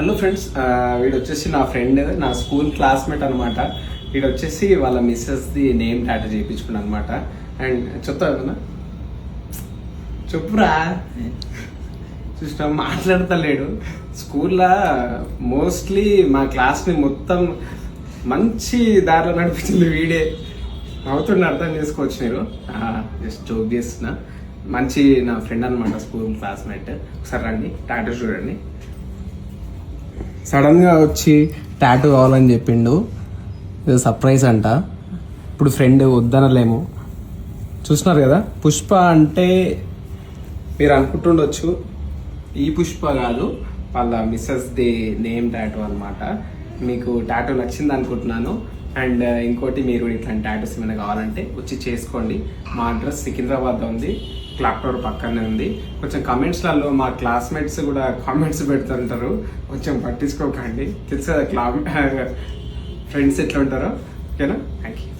Hello friends, వీడు వచ్చేసి నా ఫ్రెండ్, నా స్కూల్ క్లాస్మేట్ అనమాట. వీడు వచ్చేసి వాళ్ళ మిస్సెస్ది నేమ్ టాటూ చేయించుకున్నాను అనమాట. అండ్ చెప్తా చెప్పురా చూసినా మాట్లాడతలేడు. స్కూల్లో మోస్ట్లీ మా క్లాస్ని మొత్తం మంచి దారిలో నడిపించింది వీడే. అవుతుండే అర్థం చేసుకోవచ్చు మీరు. జస్ట్ జోక్ చేస్తున్నా. మంచి నా ఫ్రెండ్ అనమాట, స్కూల్ క్లాస్మేట్. ఒకసారి రండి, టాటూ చూడండి. సడన్గా వచ్చి టాటూ కావాలని చెప్పిండు. ఇది సర్ప్రైజ్ అంట. ఇప్పుడు ఫ్రెండ్ వద్దనలేము. చూస్తున్నారు కదా, పుష్ప అంటే మీరు అనుకుంటుండొచ్చు, ఈ పుష్ప కాదు, వాళ్ళ మిస్సెస్ ది నేమ్ టాటూ అనమాట. మీకు టాటూ నచ్చింది అనుకుంటున్నాను. అండ్ ఇంకోటి, మీరు ఇట్లాంటి టాటూస్ ఏమైనా కావాలంటే వచ్చి చేసుకోండి. మా అడ్రస్ సికింద్రాబాద్లో ఉంది, క్లాక్ టవర్ పక్కనే ఉంది. కొంచెం కమెంట్స్లలో మా క్లాస్మేట్స్ కూడా కామెంట్స్ పెడుతుంటారు, కొంచెం పట్టించుకోకండి. తెలుసు కదా ఫ్రెండ్స్ ఎట్లా ఉంటారో. ఓకేనా? Thank you.